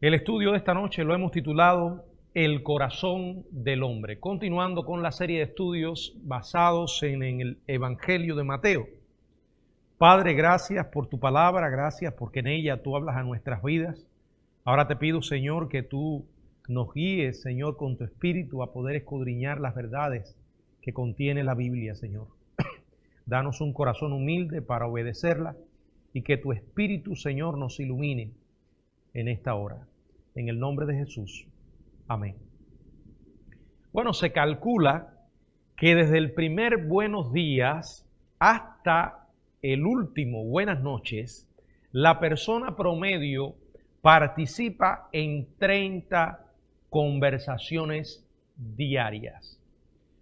El estudio de esta noche lo hemos titulado El corazón del hombre, continuando con la serie de estudios basados en el Evangelio de Mateo. Padre, gracias por tu palabra, gracias porque en ella tú hablas a nuestras vidas. Ahora te pido, Señor, que tú nos guíes, Señor, con tu espíritu a poder escudriñar las verdades que contiene la Biblia, Señor. Danos un corazón humilde para obedecerla y que tu espíritu, Señor, nos ilumine en esta hora. En el nombre de Jesús. Amén. Bueno, se calcula que desde el primer buenos días hasta el último buenas noches, la persona promedio participa en 30 conversaciones diarias.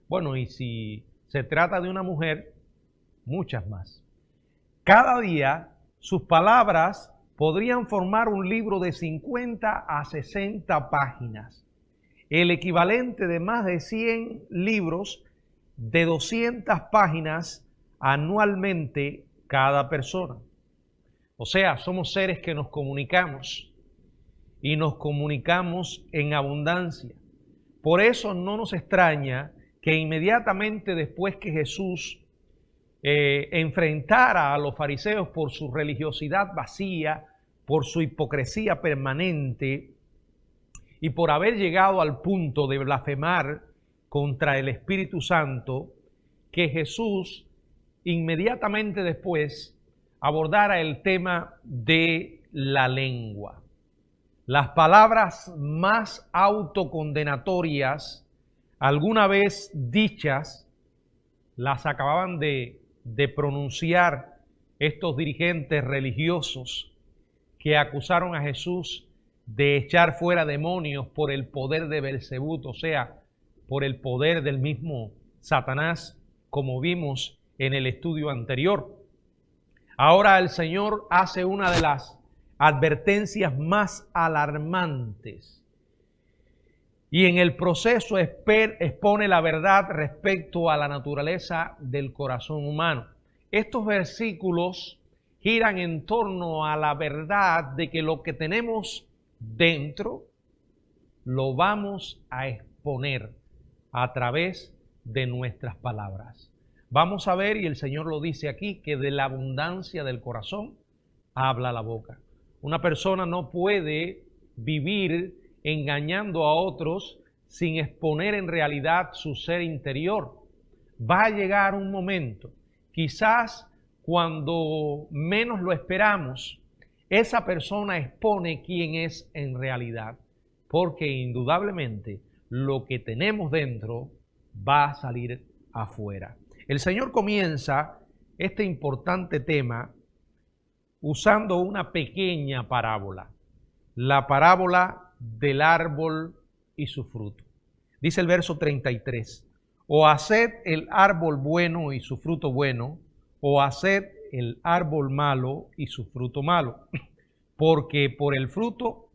Bueno, y si se trata de una mujer, muchas más. Cada día sus palabras podrían formar un libro de 50 a 60 páginas, el equivalente de más de 100 libros de 200 páginas anualmente cada persona. O sea, somos seres que nos comunicamos y nos comunicamos en abundancia. Por eso no nos extraña que inmediatamente después que Jesús enfrentara a los fariseos por su religiosidad vacía, por su hipocresía permanente y por haber llegado al punto de blasfemar contra el Espíritu Santo, que Jesús inmediatamente después abordara el tema de la lengua. Las palabras más autocondenatorias alguna vez dichas las acababan de pronunciar estos dirigentes religiosos que acusaron a Jesús de echar fuera demonios por el poder de Belzebú, o sea, por el poder del mismo Satanás, como vimos en el estudio anterior. Ahora el Señor hace una de las advertencias más alarmantes y en el proceso expone la verdad respecto a la naturaleza del corazón humano. Estos versículos giran en torno a la verdad de que lo que tenemos dentro lo vamos a exponer a través de nuestras palabras. Vamos a ver, y el Señor lo dice aquí, que de la abundancia del corazón habla la boca. Una persona no puede vivir engañando a otros sin exponer en realidad su ser interior. Va a llegar un momento, quizás cuando menos lo esperamos, esa persona expone quién es en realidad, porque indudablemente lo que tenemos dentro va a salir afuera. El Señor comienza este importante tema usando una pequeña parábola, la parábola del árbol y su fruto. Dice el verso 33, o haced el árbol bueno y su fruto bueno, o haced el árbol malo y su fruto malo, porque por el fruto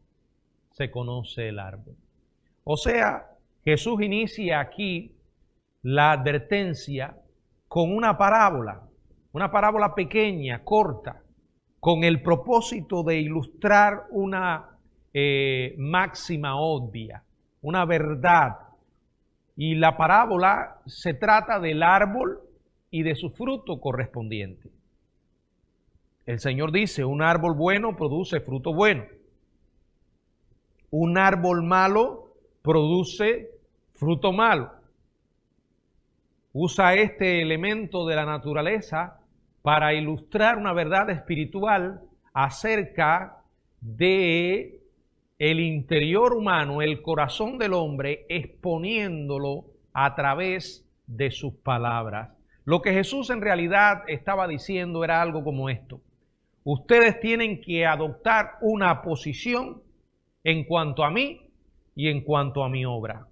se conoce el árbol. O sea, Jesús inicia aquí la advertencia con una parábola pequeña, corta, con el propósito de ilustrar una máxima obvia, una verdad. Y la parábola se trata del árbol y de su fruto correspondiente. El Señor dice, un árbol bueno produce fruto bueno. Un árbol malo produce fruto malo. Usa este elemento de la naturaleza para ilustrar una verdad espiritual acerca de el interior humano, el corazón del hombre, exponiéndolo a través de sus palabras. Lo que Jesús en realidad estaba diciendo era algo como esto. Ustedes tienen que adoptar una posición en cuanto a mí y en cuanto a mi obra.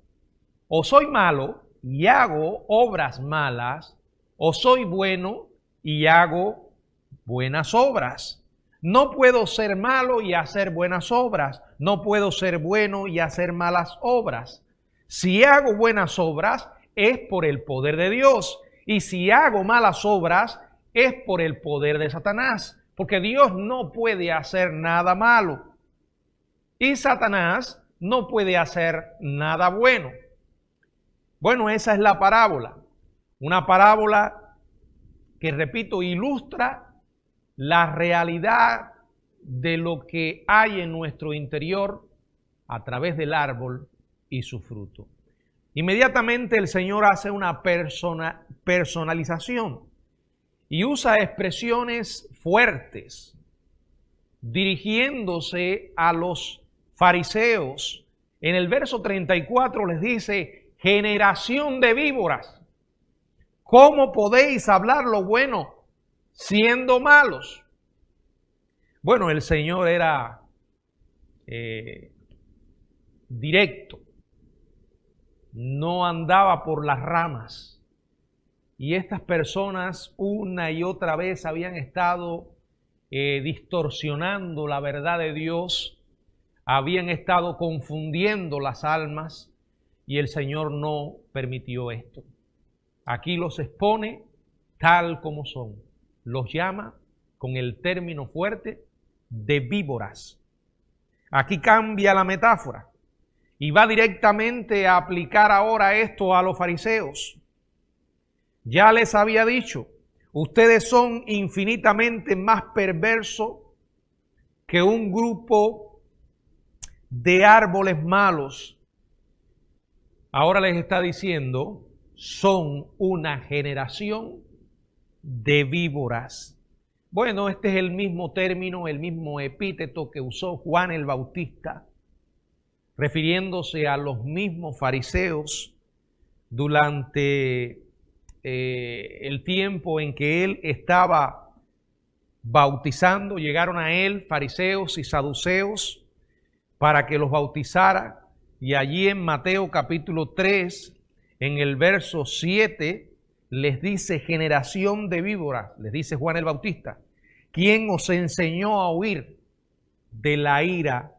O soy malo y hago obras malas, o soy bueno y hago buenas obras. No puedo ser malo y hacer buenas obras. No puedo ser bueno y hacer malas obras. Si hago buenas obras es por el poder de Dios. Y si hago malas obras es por el poder de Satanás. Porque Dios no puede hacer nada malo. y Satanás no puede hacer nada bueno. Bueno, esa es la parábola. Una parábola que, repito, ilustra la realidad de lo que hay en nuestro interior a través del árbol y su fruto. Inmediatamente el Señor hace una personalización y usa expresiones fuertes, dirigiéndose a los fariseos. En el verso 34 les dice: generación de víboras, ¿cómo podéis hablar lo bueno siendo malos? Bueno, el Señor era directo, no andaba por las ramas. Y estas personas una y otra vez habían estado distorsionando la verdad de Dios, habían estado confundiendo las almas, y el Señor no permitió esto. Aquí los expone tal como son. Los llama con el término fuerte de víboras. Aquí cambia la metáfora y va directamente a aplicar ahora esto a los fariseos. Ya les había dicho, ustedes son infinitamente más perversos que un grupo de árboles malos. Ahora les está diciendo, son una generación de víboras. Bueno, este es el mismo término, el mismo epíteto que usó Juan el Bautista, refiriéndose a los mismos fariseos durante el tiempo en que él estaba bautizando. Llegaron a él fariseos y saduceos para que los bautizara, y allí en Mateo capítulo 3, en el verso 7, les dice: generación de víboras, les dice Juan el Bautista, ¿quién os enseñó a huir de la ira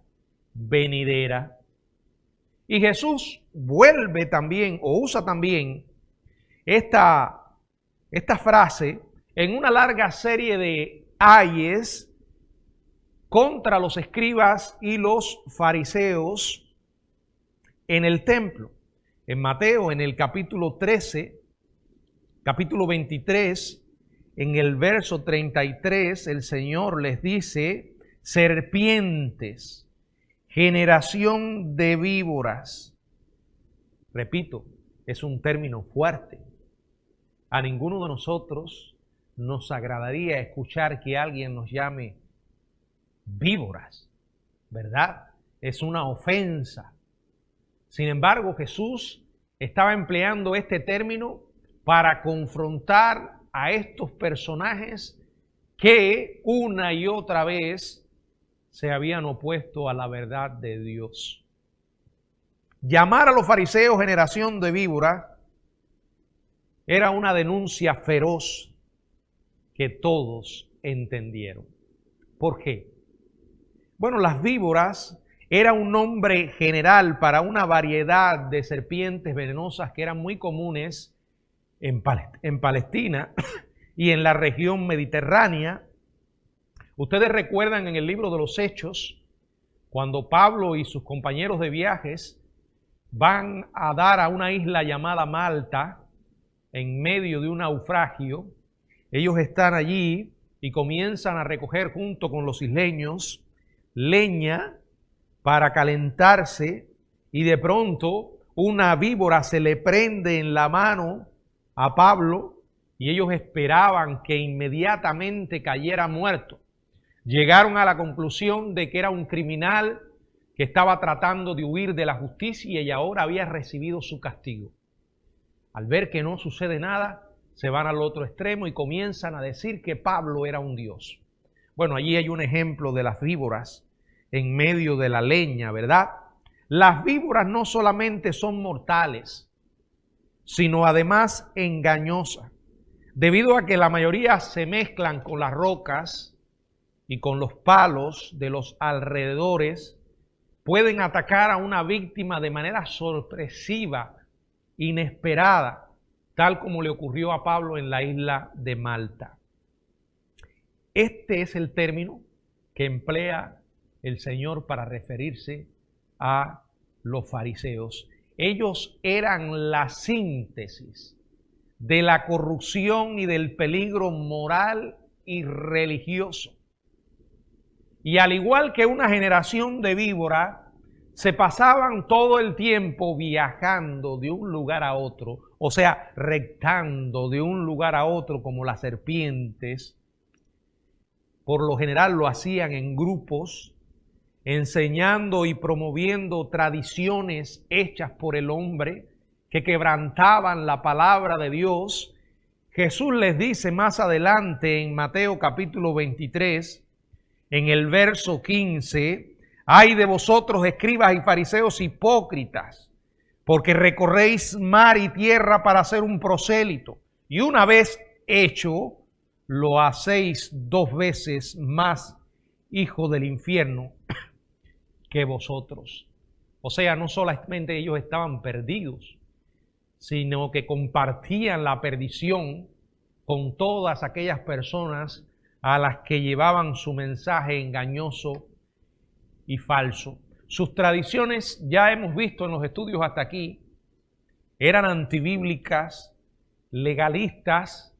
venidera? Y Jesús vuelve también, o usa también esta frase en una larga serie de ayes contra los escribas y los fariseos en el templo. En Mateo, en el capítulo 13, capítulo 23, en el verso 33, el Señor les dice: serpientes, generación de víboras. Repito, es un término fuerte. A ninguno de nosotros nos agradaría escuchar que alguien nos llame víboras, ¿verdad? Es una ofensa. Sin embargo, Jesús estaba empleando este término para confrontar a estos personajes que una y otra vez se habían opuesto a la verdad de Dios. Llamar a los fariseos generación de víboras era una denuncia feroz que todos entendieron. ¿Por qué? Bueno, las víboras era un nombre general para una variedad de serpientes venenosas que eran muy comunes en Palestina y en la región mediterránea. Ustedes recuerdan en el libro de los Hechos, cuando Pablo y sus compañeros de viajes van a dar a una isla llamada Malta en medio de un naufragio. Ellos están allí y comienzan a recoger junto con los isleños leña para calentarse, y de pronto una víbora se le prende en la mano a Pablo y ellos esperaban que inmediatamente cayera muerto. Llegaron a la conclusión de que era un criminal que estaba tratando de huir de la justicia y ahora había recibido su castigo. Al ver que no sucede nada, se van al otro extremo y comienzan a decir que Pablo era un dios. Bueno, allí hay un ejemplo de las víboras en medio de la leña, ¿verdad? Las víboras no solamente son mortales, sino además engañosas, debido a que la mayoría se mezclan con las rocas y con los palos de los alrededores. Pueden atacar a una víctima de manera sorpresiva, inesperada, tal como le ocurrió a Pablo en la isla de Malta. Este es el término que emplea el Señor para referirse a los fariseos. Ellos eran la síntesis de la corrupción y del peligro moral y religioso. Y al igual que una generación de víboras, se pasaban todo el tiempo viajando de un lugar a otro, o sea, rectando de un lugar a otro como las serpientes. Por lo general lo hacían en grupos, enseñando y promoviendo tradiciones hechas por el hombre que quebrantaban la palabra de Dios. Jesús les dice más adelante en Mateo capítulo 23, en el verso 15, ay de vosotros, escribas y fariseos hipócritas, porque recorréis mar y tierra para hacer un prosélito, y una vez hecho, lo hacéis 2 veces más hijo del infierno que vosotros. O sea, no solamente ellos estaban perdidos, sino que compartían la perdición con todas aquellas personas a las que llevaban su mensaje engañoso y falso. Sus tradiciones, ya hemos visto en los estudios hasta aquí, eran antibíblicas, legalistas,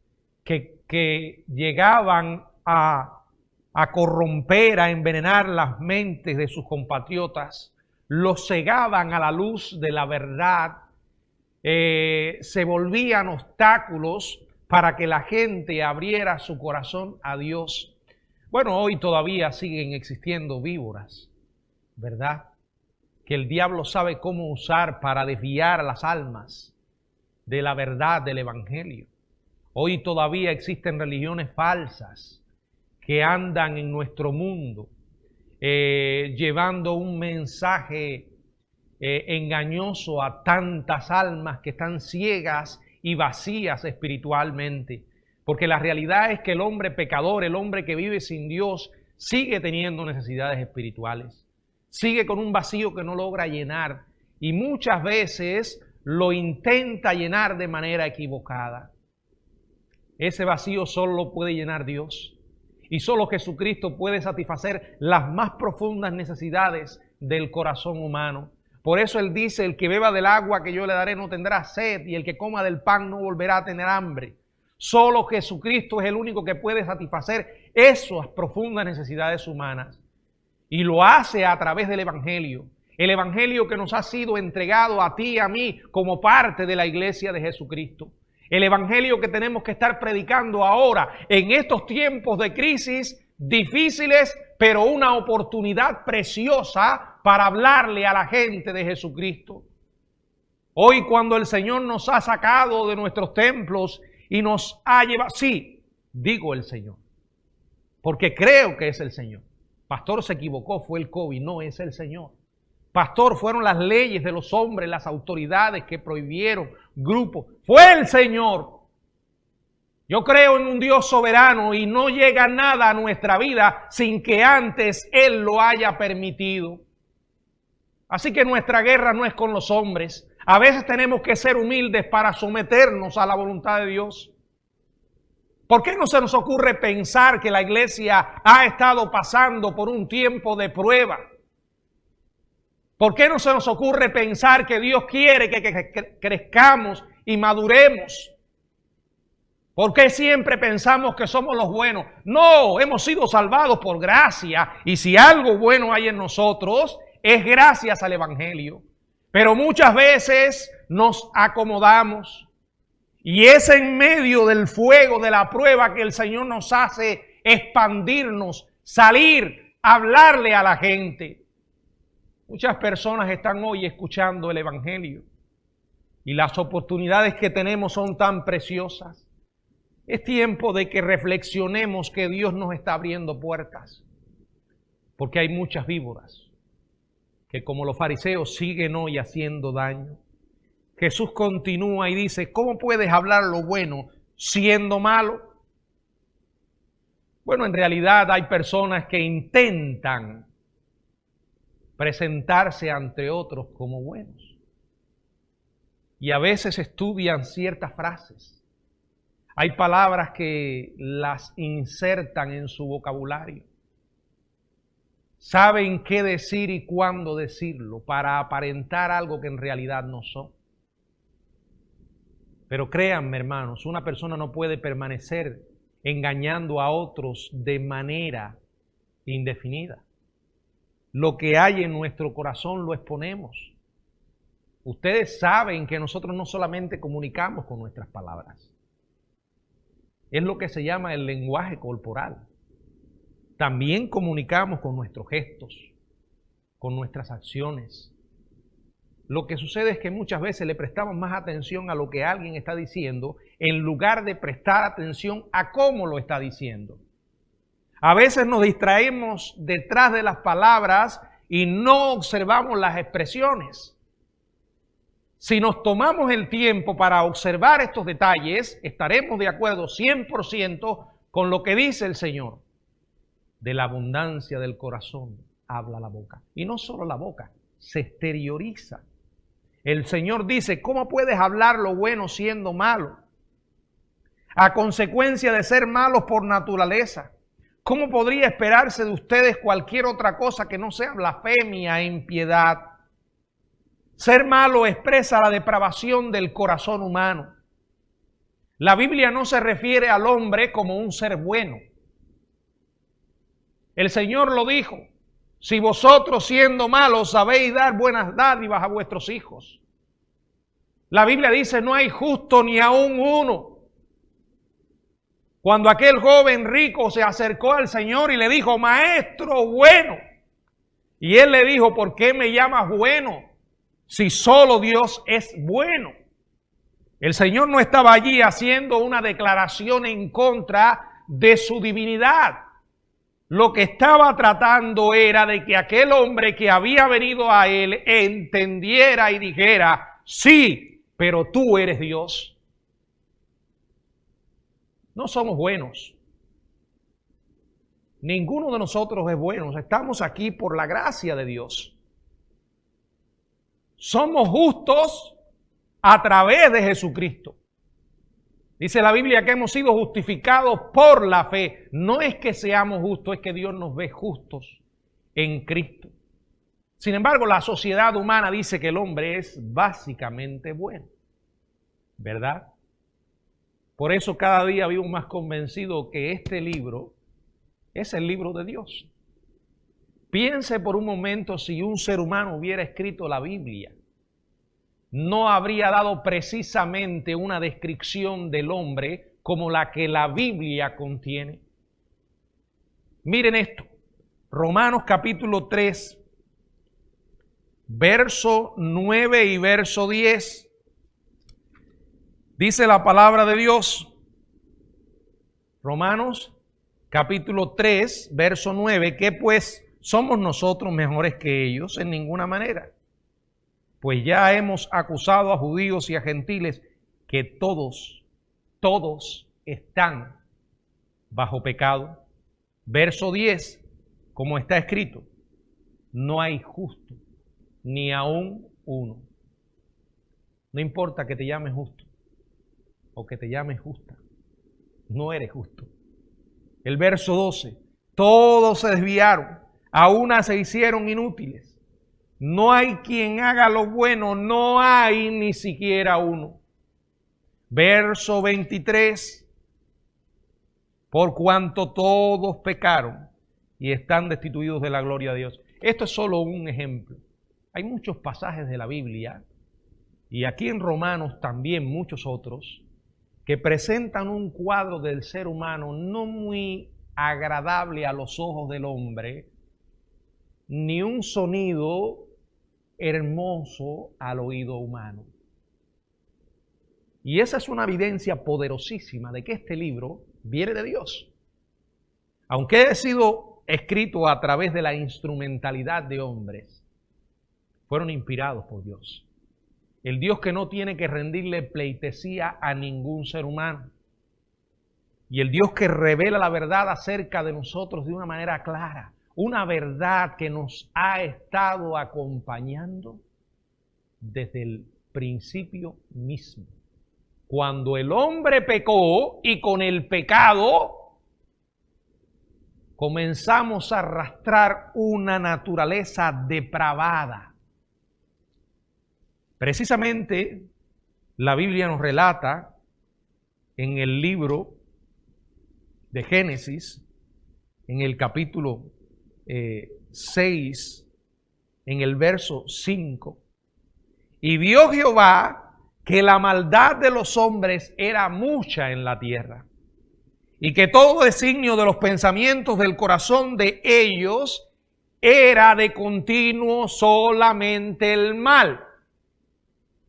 que llegaban a corromper, a envenenar las mentes de sus compatriotas, los cegaban a la luz de la verdad, se volvían obstáculos para que la gente abriera su corazón a Dios. Bueno, hoy todavía siguen existiendo víboras, ¿verdad? Que el diablo sabe cómo usar para desviar a las almas de la verdad del evangelio. Hoy todavía existen religiones falsas que andan en nuestro mundo, llevando un mensaje engañoso a tantas almas que están ciegas y vacías espiritualmente. Porque la realidad es que el hombre pecador, el hombre que vive sin Dios, sigue teniendo necesidades espirituales. Sigue con un vacío que no logra llenar y muchas veces lo intenta llenar de manera equivocada. Ese vacío solo lo puede llenar Dios y solo Jesucristo puede satisfacer las más profundas necesidades del corazón humano. Por eso Él dice, el que beba del agua que yo le daré no tendrá sed y el que coma del pan no volverá a tener hambre. Solo Jesucristo es el único que puede satisfacer esas profundas necesidades humanas. Y lo hace a través del Evangelio. El Evangelio que nos ha sido entregado a ti y a mí como parte de la iglesia de Jesucristo. El Evangelio que tenemos que estar predicando ahora en estos tiempos de crisis difíciles, pero una oportunidad preciosa para hablarle a la gente de Jesucristo. Hoy cuando el Señor nos ha sacado de nuestros templos y nos ha llevado, sí, digo el Señor, porque creo que es el Señor. Pastor se equivocó, fue el COVID, no es el Señor. Pastor, fueron las leyes de los hombres, las autoridades que prohibieron grupos. Fue el Señor. Yo creo en un Dios soberano y no llega nada a nuestra vida sin que antes Él lo haya permitido. Así que nuestra guerra no es con los hombres. A veces tenemos que ser humildes para someternos a la voluntad de Dios. ¿Por qué no se nos ocurre pensar que la iglesia ha estado pasando por un tiempo de prueba? ¿Por qué no se nos ocurre pensar que Dios quiere que crezcamos y maduremos? ¿Por qué siempre pensamos que somos los buenos? No, hemos sido salvados por gracia y si algo bueno hay en nosotros es gracias al Evangelio. Pero muchas veces nos acomodamos y es en medio del fuego de la prueba que el Señor nos hace expandirnos, salir, hablarle a la gente. Muchas personas están hoy escuchando el Evangelio y las oportunidades que tenemos son tan preciosas. Es tiempo de que reflexionemos que Dios nos está abriendo puertas, porque hay muchas víboras que como los fariseos siguen hoy haciendo daño. Jesús continúa y dice, ¿cómo puedes hablar lo bueno siendo malo? Bueno, en realidad hay personas que intentan presentarse ante otros como buenos. Y a veces estudian ciertas frases. Hay palabras que las insertan en su vocabulario. saben qué decir y cuándo decirlo para aparentar algo que en realidad no son. Pero créanme, hermanos, una persona no puede permanecer engañando a otros de manera indefinida. Lo que hay en nuestro corazón lo exponemos. Ustedes saben que nosotros no solamente comunicamos con nuestras palabras. Es lo que se llama el lenguaje corporal. También comunicamos con nuestros gestos, con nuestras acciones. Lo que sucede es que muchas veces le prestamos más atención a lo que alguien está diciendo en lugar de prestar atención a cómo lo está diciendo. A veces nos distraemos detrás de las palabras y no observamos las expresiones. Si nos tomamos el tiempo para observar estos detalles, estaremos de acuerdo 100% con lo que dice el Señor. De la abundancia del corazón habla la boca. Y no solo la boca, se exterioriza. El Señor dice, ¿cómo puedes hablar lo bueno siendo malo? A consecuencia de ser malos por naturaleza. ¿Cómo podría esperarse de ustedes cualquier otra cosa que no sea blasfemia e impiedad? Ser malo expresa la depravación del corazón humano. La Biblia no se refiere al hombre como un ser bueno. El Señor lo dijo, si vosotros siendo malos sabéis dar buenas dádivas a vuestros hijos. La Biblia dice, no hay justo ni aún uno. Cuando aquel joven rico se acercó al Señor y le dijo, maestro bueno. Y él le dijo, ¿por qué me llamas bueno? Si solo Dios es bueno. El Señor no estaba allí haciendo una declaración en contra de su divinidad. Lo que estaba tratando era de que aquel hombre que había venido a él entendiera y dijera, sí, pero tú eres Dios. No somos buenos. Ninguno de nosotros es bueno. Estamos aquí por la gracia de Dios. Somos justos a través de Jesucristo. Dice la Biblia que hemos sido justificados por la fe. No es que seamos justos, es que Dios nos ve justos en Cristo. Sin embargo, la sociedad humana dice que el hombre es básicamente bueno. ¿Verdad? Por eso cada día vivo más convencido que este libro es el libro de Dios. Piense por un momento si un ser humano hubiera escrito la Biblia. No habría dado precisamente una descripción del hombre como la que la Biblia contiene. Miren esto, Romanos capítulo 3, verso 9 y verso 10. Dice la palabra de Dios, Romanos capítulo 3, verso 9, que pues somos nosotros mejores que ellos en ninguna manera. Pues ya hemos acusado a judíos y a gentiles que todos están bajo pecado. Verso 10, como está escrito, no hay justo, ni aún uno. No importa que te llames justo o que te llames justa, no eres justo. El verso 12, todos se desviaron, a una se hicieron inútiles. No hay quien haga lo bueno, no hay ni siquiera uno. Verso 23, por cuanto todos pecaron y están destituidos de la gloria de Dios. Esto es solo un ejemplo. Hay muchos pasajes de la Biblia, y aquí en Romanos también muchos otros, que presentan un cuadro del ser humano no muy agradable a los ojos del hombre, ni un sonido hermoso al oído humano. Y esa es una evidencia poderosísima de que este libro viene de Dios. Aunque haya sido escrito a través de la instrumentalidad de hombres, fueron inspirados por Dios. El Dios que no tiene que rendirle pleitesía a ningún ser humano. Y el Dios que revela la verdad acerca de nosotros de una manera clara. Una verdad que nos ha estado acompañando desde el principio mismo. Cuando el hombre pecó y con el pecado comenzamos a arrastrar una naturaleza depravada. Precisamente la Biblia nos relata en el libro de Génesis, en el capítulo 6, en el verso 5, y vio Jehová que la maldad de los hombres era mucha en la tierra, y que todo designio de los pensamientos del corazón de ellos era de continuo solamente el mal.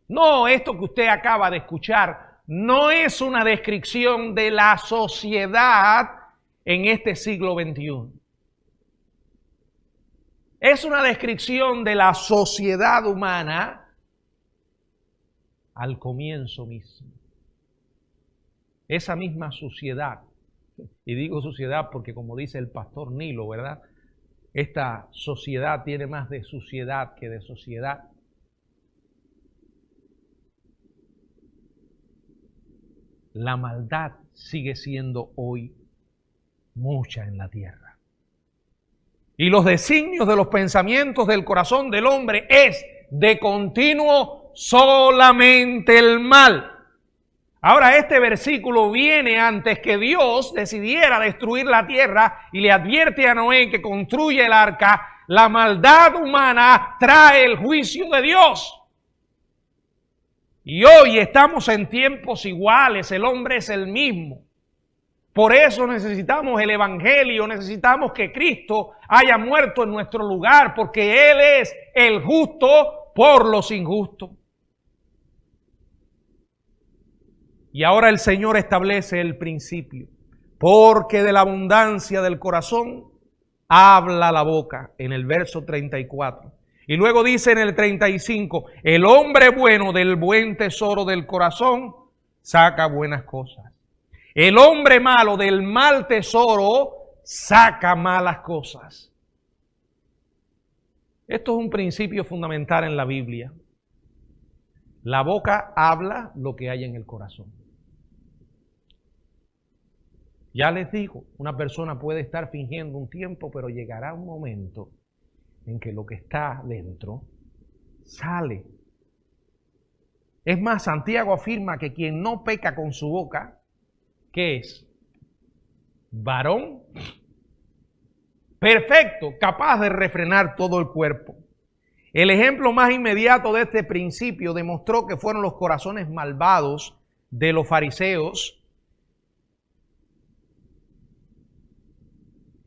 No, esto que usted acaba de escuchar no es una descripción de la sociedad en este siglo XXI. Es una descripción de la sociedad humana al comienzo mismo. Esa misma suciedad, y digo suciedad porque como dice el pastor Nilo, ¿verdad? Esta sociedad tiene más de suciedad que de sociedad. La maldad sigue siendo hoy mucha en la tierra. Y los designios de los pensamientos del corazón del hombre es de continuo solamente el mal. Ahora este versículo viene antes que Dios decidiera destruir la tierra y le advierte a Noé que construya el arca. La maldad humana trae el juicio de Dios. Y hoy estamos en tiempos iguales, el hombre es el mismo. Por eso necesitamos el Evangelio, necesitamos que Cristo haya muerto en nuestro lugar, porque Él es el justo por los injustos. Y ahora el Señor establece el principio, porque de la abundancia del corazón habla la boca, en el verso 34. Y luego dice en el 35, el hombre bueno del buen tesoro del corazón saca buenas cosas. El hombre malo del mal tesoro saca malas cosas. Esto es un principio fundamental en la Biblia. La boca habla lo que hay en el corazón. Ya les digo, una persona puede estar fingiendo un tiempo, pero llegará un momento en que lo que está dentro sale. Es más, Santiago afirma que quien no peca con su boca, ¿qué es? Varón perfecto, capaz de refrenar todo el cuerpo. El ejemplo más inmediato de este principio demostró que fueron los corazones malvados de los fariseos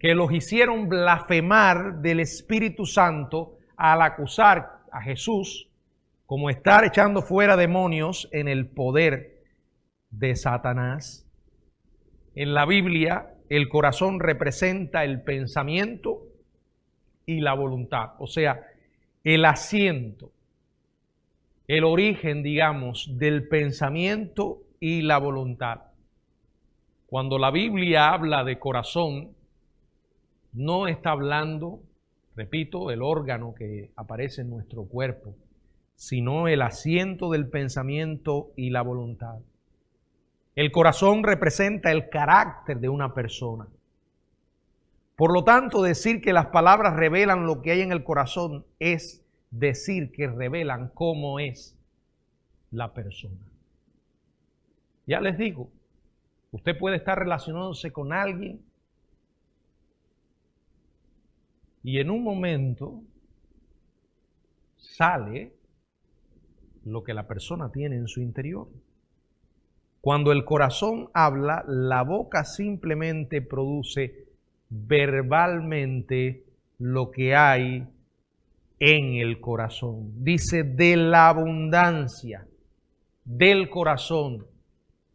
que los hicieron blasfemar del Espíritu Santo al acusar a Jesús como estar echando fuera demonios en el poder de Satanás. En la Biblia, el corazón representa el pensamiento y la voluntad, o sea, el asiento, el origen, digamos, del pensamiento y la voluntad. Cuando la Biblia habla de corazón, no está hablando, repito, el órgano que aparece en nuestro cuerpo, sino el asiento del pensamiento y la voluntad. El corazón representa el carácter de una persona. Por lo tanto, decir que las palabras revelan lo que hay en el corazón es decir que revelan cómo es la persona. Ya les digo, usted puede estar relacionándose con alguien y en un momento sale lo que la persona tiene en su interior. Cuando el corazón habla, la boca simplemente produce verbalmente lo que hay en el corazón. Dice, de la abundancia del corazón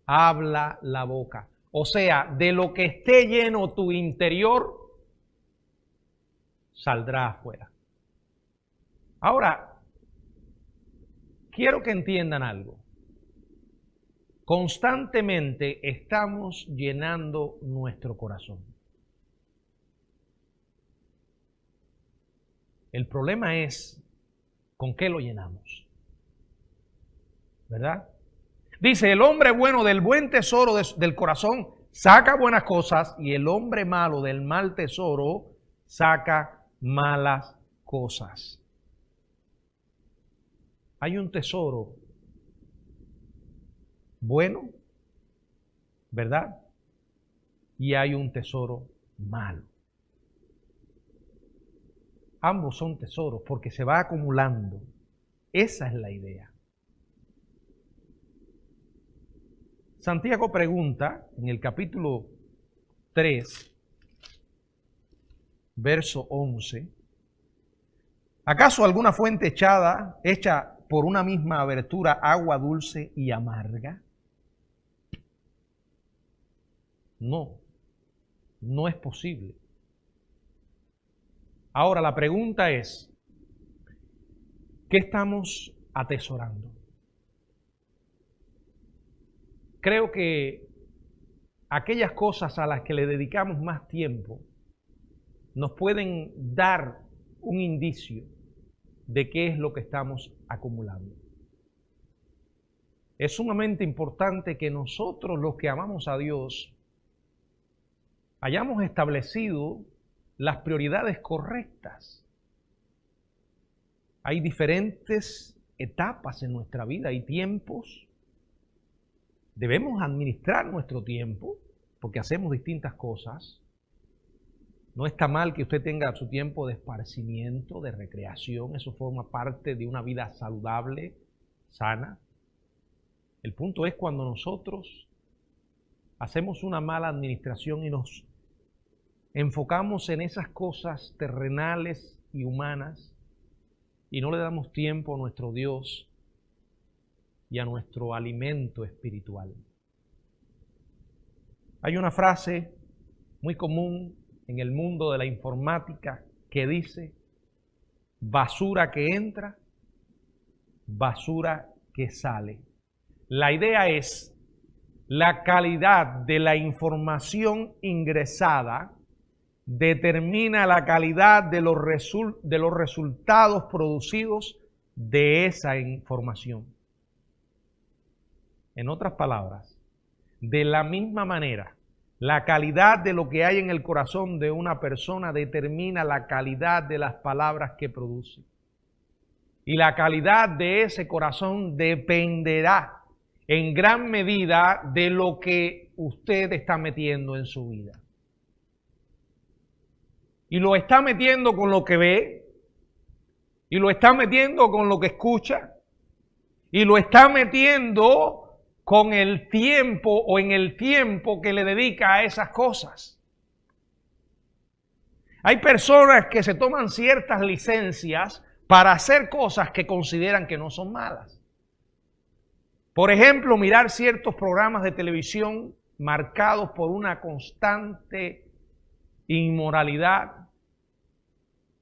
habla la boca. O sea, de lo que esté lleno tu interior, saldrá afuera. Ahora, quiero que entiendan algo. Constantemente estamos llenando nuestro corazón. El problema es con qué lo llenamos, ¿verdad? Dice, el hombre bueno del buen tesoro del corazón saca buenas cosas y el hombre malo del mal tesoro saca malas cosas. Hay un tesoro bueno, ¿verdad? Y hay un tesoro malo. Ambos son tesoros porque se va acumulando. Esa es la idea. Santiago pregunta en el capítulo 3, verso 11, ¿acaso alguna fuente hecha por una misma abertura agua dulce y amarga? No, no es posible. Ahora la pregunta es, ¿qué estamos atesorando? Creo que aquellas cosas a las que le dedicamos más tiempo nos pueden dar un indicio de qué es lo que estamos acumulando. Es sumamente importante que nosotros, los que amamos a Dios, hayamos establecido las prioridades correctas. Hay diferentes etapas en nuestra vida, hay tiempos. Debemos administrar nuestro tiempo porque hacemos distintas cosas. No está mal que usted tenga su tiempo de esparcimiento, de recreación. Eso forma parte de una vida saludable, sana. El punto es cuando nosotros hacemos una mala administración y nos enfocamos en esas cosas terrenales y humanas y no le damos tiempo a nuestro Dios y a nuestro alimento espiritual. Hay una frase muy común en el mundo de la informática que dice: basura que entra, basura que sale. La idea es la calidad de la información ingresada determina la calidad de los resultados producidos de esa información. En otras palabras, de la misma manera, la calidad de lo que hay en el corazón de una persona determina la calidad de las palabras que produce. Y la calidad de ese corazón dependerá en gran medida de lo que usted está metiendo en su vida. Y lo está metiendo con lo que ve, y lo está metiendo con lo que escucha, y lo está metiendo con el tiempo o en el tiempo que le dedica a esas cosas. Hay personas que se toman ciertas licencias para hacer cosas que consideran que no son malas. Por ejemplo, mirar ciertos programas de televisión marcados por una constante inmoralidad,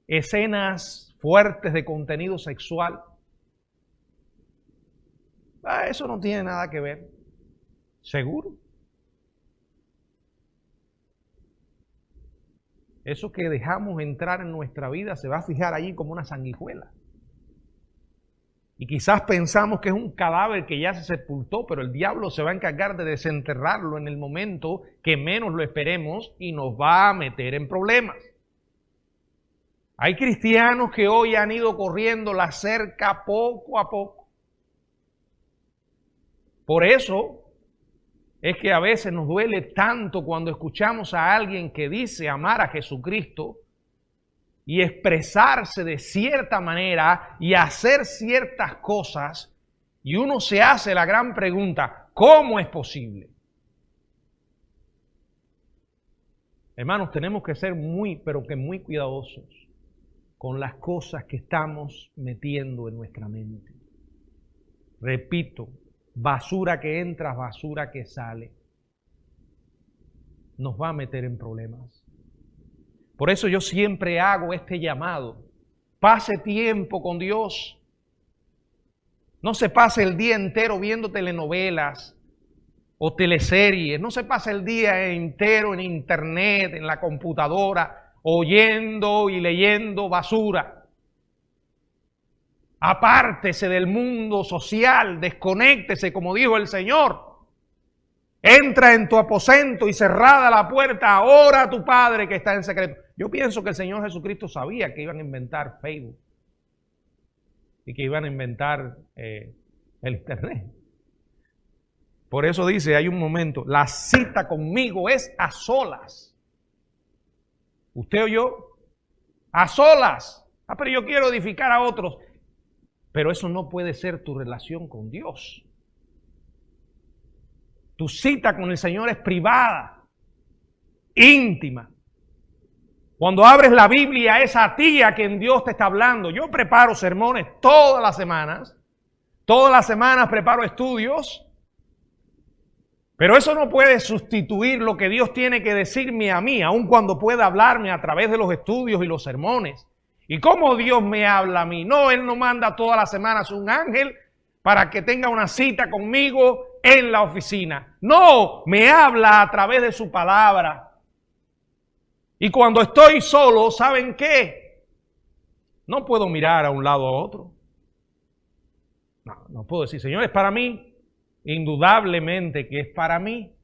escenas fuertes de contenido sexual. Eso no tiene nada que ver. ¿Seguro? Eso que dejamos entrar en nuestra vida se va a fijar allí como una sanguijuela. Y quizás pensamos que es un cadáver que ya se sepultó, pero el diablo se va a encargar de desenterrarlo en el momento que menos lo esperemos y nos va a meter en problemas. Hay cristianos que hoy han ido corriendo la cerca poco a poco. Por eso es que a veces nos duele tanto cuando escuchamos a alguien que dice amar a Jesucristo y expresarse de cierta manera y hacer ciertas cosas, y uno se hace la gran pregunta: ¿cómo es posible? Hermanos, tenemos que ser pero que muy cuidadosos con las cosas que estamos metiendo en nuestra mente. Repito, basura que entra, basura que sale, nos va a meter en problemas. Por eso yo siempre hago este llamado: pase tiempo con Dios. No se pase el día entero viendo telenovelas o teleseries. No se pase el día entero en internet, en la computadora, oyendo y leyendo basura. Apártese del mundo social, desconéctese, como dijo el Señor. Entra en tu aposento y cerrada la puerta, ora a tu Padre que está en secreto. Yo pienso que el Señor Jesucristo sabía que iban a inventar Facebook y que iban a inventar el Internet. Por eso dice, hay un momento, la cita conmigo es a solas. ¿Usted o yo? A solas. Pero yo quiero edificar a otros. Pero eso no puede ser tu relación con Dios. Tu cita con el Señor es privada, íntima. Cuando abres la Biblia es a ti a quien Dios te está hablando. Yo preparo sermones todas las semanas. Todas las semanas preparo estudios. Pero eso no puede sustituir lo que Dios tiene que decirme a mí, aun cuando pueda hablarme a través de los estudios y los sermones. ¿Y cómo Dios me habla a mí? No, Él no manda todas las semanas un ángel para que tenga una cita conmigo en la oficina. No, me habla a través de su palabra. Y cuando estoy solo, ¿saben qué? No puedo mirar a un lado a otro. No puedo decir, Señor, ¿es para mí? Indudablemente que es para mí.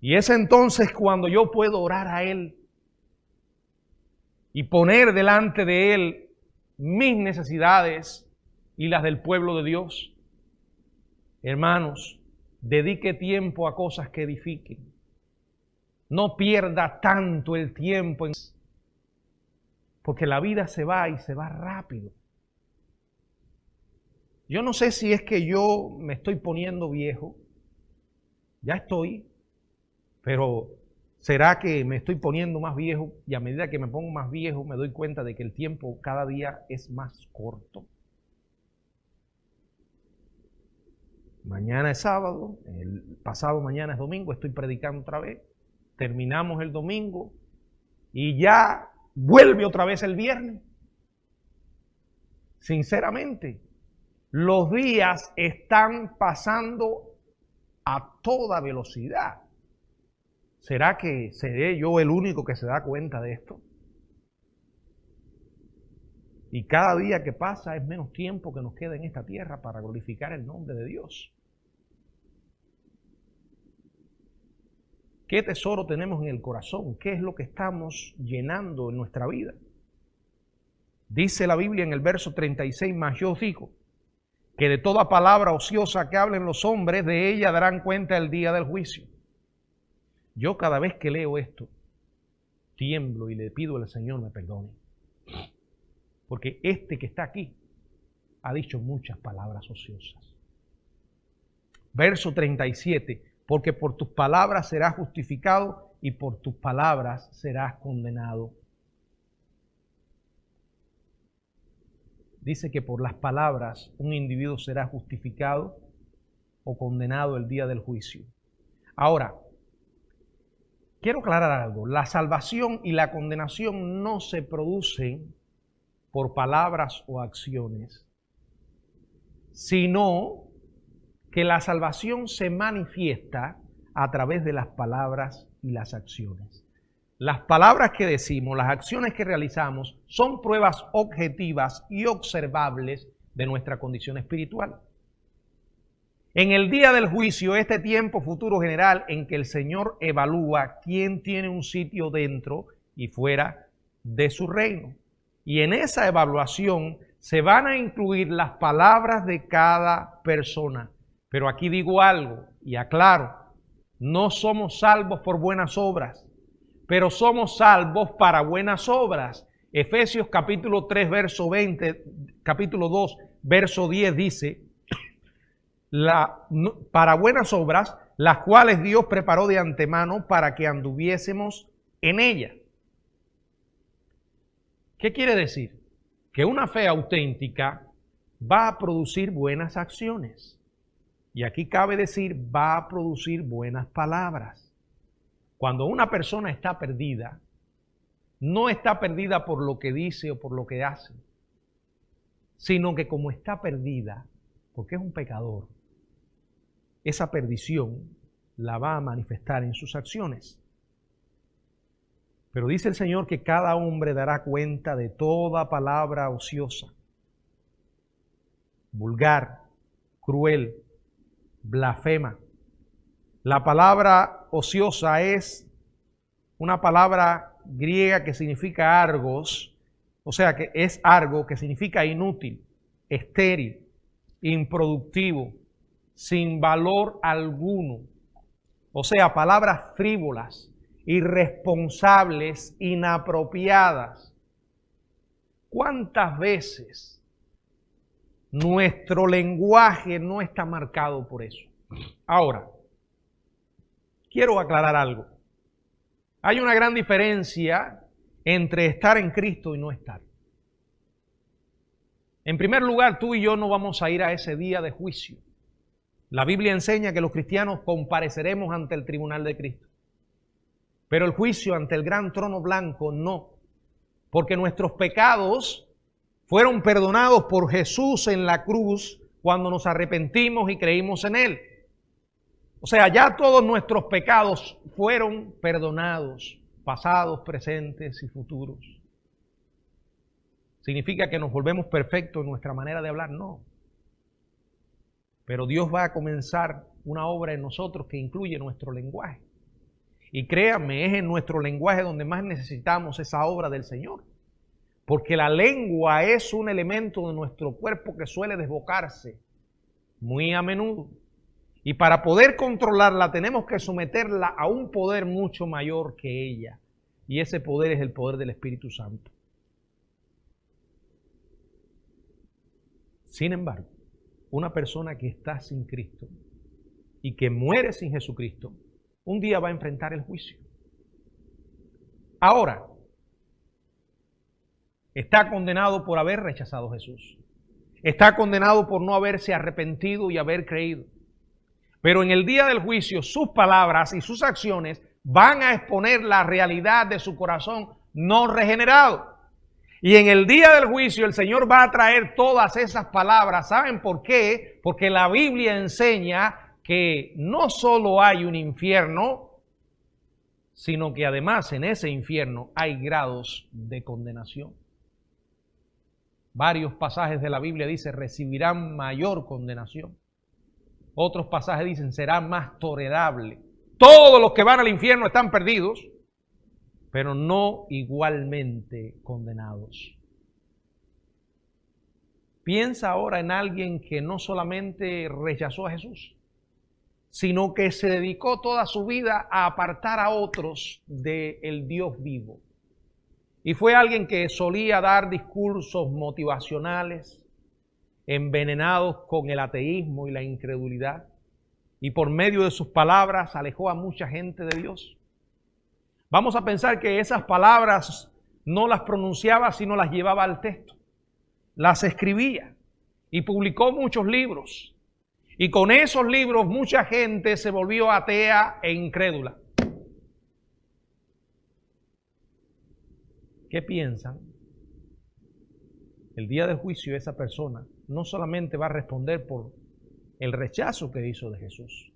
Y es entonces cuando yo puedo orar a Él y poner delante de Él mis necesidades y las del pueblo de Dios. Hermanos, dedique tiempo a cosas que edifiquen. No pierda tanto el tiempo, porque la vida se va y se va rápido. Yo no sé si es que yo me estoy poniendo viejo, ya estoy, pero ¿será que me estoy poniendo más viejo? Y a medida que me pongo más viejo me doy cuenta de que el tiempo cada día es más corto. Mañana es sábado, el pasado mañana es domingo, estoy predicando otra vez, terminamos el domingo y ya vuelve otra vez el viernes. Sinceramente, los días están pasando a toda velocidad. ¿Será que seré yo el único que se da cuenta de esto? Y cada día que pasa es menos tiempo que nos queda en esta tierra para glorificar el nombre de Dios. ¿Qué tesoro tenemos en el corazón? ¿Qué es lo que estamos llenando en nuestra vida? Dice la Biblia en el verso 36, mas yo os digo, que de toda palabra ociosa que hablen los hombres, de ella darán cuenta el día del juicio. Yo cada vez que leo esto, tiemblo y le pido al Señor me perdone. Porque este que está aquí ha dicho muchas palabras ociosas. Verso 37, porque por tus palabras serás justificado y por tus palabras serás condenado. Dice que por las palabras un individuo será justificado o condenado el día del juicio. Ahora, quiero aclarar algo. La salvación y la condenación no se producen por palabras o acciones, sino que la salvación se manifiesta a través de las palabras y las acciones. Las palabras que decimos, las acciones que realizamos, son pruebas objetivas y observables de nuestra condición espiritual. En el día del juicio, este tiempo futuro general en que el Señor evalúa quién tiene un sitio dentro y fuera de su reino. Y en esa evaluación se van a incluir las palabras de cada persona. Pero aquí digo algo y aclaro, no somos salvos por buenas obras, pero somos salvos para buenas obras. Efesios capítulo 3, verso 20, capítulo 2, verso 10 dice, para buenas obras, las cuales Dios preparó de antemano para que anduviésemos en ellas. ¿Qué quiere decir? Que una fe auténtica va a producir buenas acciones. Y aquí cabe decir, va a producir buenas palabras. Cuando una persona está perdida, no está perdida por lo que dice o por lo que hace, sino que como está perdida, porque es un pecador, esa perdición la va a manifestar en sus acciones. Pero dice el Señor que cada hombre dará cuenta de toda palabra ociosa, vulgar, cruel, blasfema, La palabra ociosa es una palabra griega que significa argos, o sea que es argo, que significa inútil, estéril, improductivo, sin valor alguno. O sea, palabras frívolas, irresponsables, inapropiadas. ¿Cuántas veces nuestro lenguaje no está marcado por eso? Ahora, quiero aclarar algo. Hay una gran diferencia entre estar en Cristo y no estar. En primer lugar, tú y yo no vamos a ir a ese día de juicio. La Biblia enseña que los cristianos compareceremos ante el tribunal de Cristo. Pero el juicio ante el gran trono blanco no. Porque nuestros pecados fueron perdonados por Jesús en la cruz cuando nos arrepentimos y creímos en Él. O sea, ya todos nuestros pecados fueron perdonados, pasados, presentes y futuros. ¿Significa que nos volvemos perfectos en nuestra manera de hablar? No. Pero Dios va a comenzar una obra en nosotros que incluye nuestro lenguaje. Y créanme, es en nuestro lenguaje donde más necesitamos esa obra del Señor. Porque la lengua es un elemento de nuestro cuerpo que suele desbocarse muy a menudo. Y para poder controlarla tenemos que someterla a un poder mucho mayor que ella. Y ese poder es el poder del Espíritu Santo. Sin embargo, una persona que está sin Cristo y que muere sin Jesucristo, un día va a enfrentar el juicio. Ahora, está condenado por haber rechazado a Jesús. Está condenado por no haberse arrepentido y haber creído. Pero en el día del juicio, sus palabras y sus acciones van a exponer la realidad de su corazón no regenerado. Y en el día del juicio el Señor va a traer todas esas palabras. ¿Saben por qué? Porque la Biblia enseña que no solo hay un infierno, sino que además en ese infierno hay grados de condenación. Varios pasajes de la Biblia dicen recibirán mayor condenación. Otros pasajes dicen será más tolerable. Todos los que van al infierno están perdidos, pero no igualmente condenados. Piensa ahora en alguien que no solamente rechazó a Jesús, sino que se dedicó toda su vida a apartar a otros del Dios vivo. Y fue alguien que solía dar discursos motivacionales, envenenados con el ateísmo y la incredulidad, y por medio de sus palabras alejó a mucha gente de Dios. Vamos a pensar que esas palabras no las pronunciaba, sino las llevaba al texto. Las escribía y publicó muchos libros. Y con esos libros mucha gente se volvió atea e incrédula. ¿Qué piensan? El día del juicio esa persona no solamente va a responder por el rechazo que hizo de Jesús,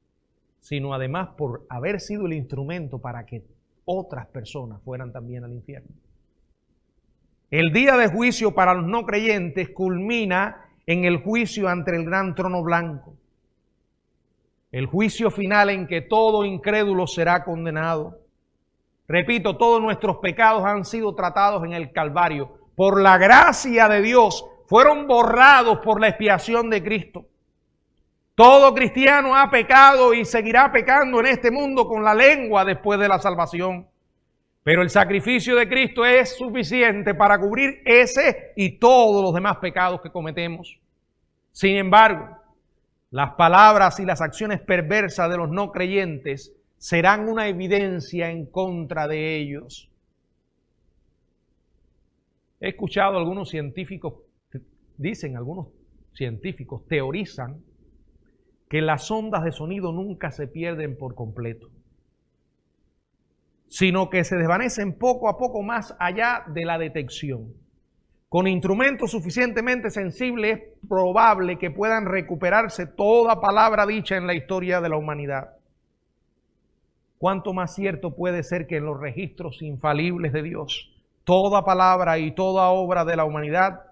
sino además por haber sido el instrumento para que otras personas fueran también al infierno. El día de juicio para los no creyentes culmina en el juicio ante el gran trono blanco. El juicio final en que todo incrédulo será condenado. Repito, todos nuestros pecados han sido tratados en el Calvario. Por la gracia de Dios fueron borrados por la expiación de Cristo. Todo cristiano ha pecado y seguirá pecando en este mundo con la lengua después de la salvación. Pero el sacrificio de Cristo es suficiente para cubrir ese y todos los demás pecados que cometemos. Sin embargo, las palabras y las acciones perversas de los no creyentes serán una evidencia en contra de ellos. He escuchado a algunos científicos, algunos científicos teorizan que las ondas de sonido nunca se pierden por completo, sino que se desvanecen poco a poco más allá de la detección. Con instrumentos suficientemente sensibles es probable que puedan recuperarse toda palabra dicha en la historia de la humanidad. ¿Cuánto más cierto puede ser que en los registros infalibles de Dios, toda palabra y toda obra de la humanidad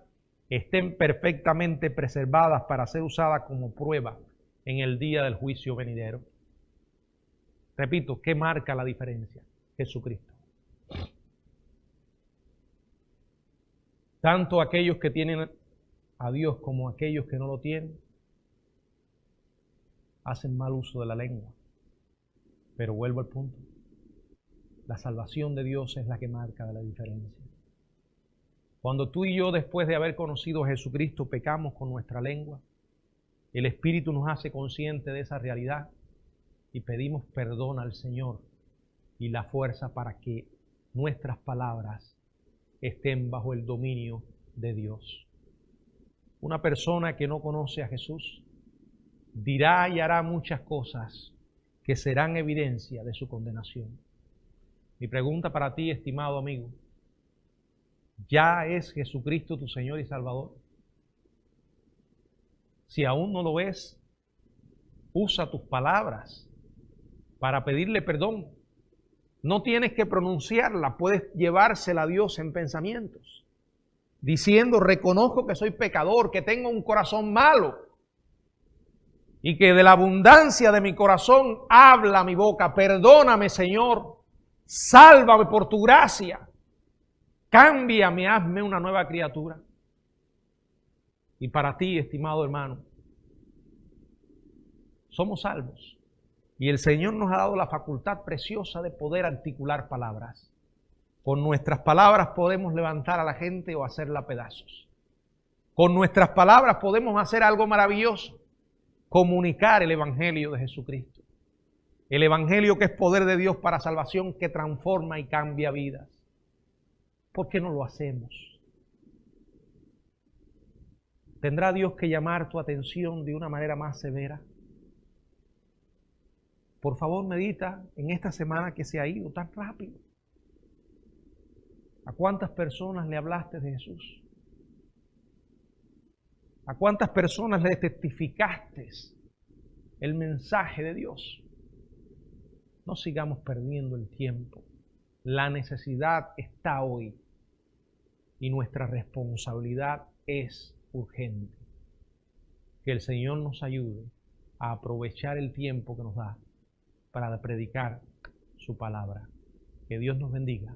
estén perfectamente preservadas para ser usadas como prueba en el día del juicio venidero? Repito, ¿qué marca la diferencia? Jesucristo. Tanto aquellos que tienen a Dios como aquellos que no lo tienen, hacen mal uso de la lengua. Pero vuelvo al punto. La salvación de Dios es la que marca la diferencia. Cuando tú y yo, después de haber conocido a Jesucristo, pecamos con nuestra lengua, el Espíritu nos hace consciente de esa realidad y pedimos perdón al Señor y la fuerza para que nuestras palabras estén bajo el dominio de Dios. Una persona que no conoce a Jesús dirá y hará muchas cosas que serán evidencia de su condenación. Mi pregunta para ti, estimado amigo, ¿ya es Jesucristo tu Señor y Salvador? Si aún no lo es, usa tus palabras para pedirle perdón. No tienes que pronunciarla, puedes llevársela a Dios en pensamientos, diciendo: reconozco que soy pecador, que tengo un corazón malo y que de la abundancia de mi corazón habla mi boca. Perdóname, Señor, sálvame por tu gracia, cámbiame, hazme una nueva criatura. Y para ti, estimado hermano, somos salvos. Y el Señor nos ha dado la facultad preciosa de poder articular palabras. Con nuestras palabras podemos levantar a la gente o hacerla pedazos. Con nuestras palabras podemos hacer algo maravilloso: comunicar el Evangelio de Jesucristo. El Evangelio que es poder de Dios para salvación, que transforma y cambia vidas. ¿Por qué no lo hacemos? ¿Tendrá Dios que llamar tu atención de una manera más severa? Por favor, medita en esta semana que se ha ido tan rápido. ¿A cuántas personas le hablaste de Jesús? ¿A cuántas personas le testificaste el mensaje de Dios? No sigamos perdiendo el tiempo. La necesidad está hoy y nuestra responsabilidad es urgente. Que el Señor nos ayude a aprovechar el tiempo que nos da para predicar su palabra. Que Dios nos bendiga.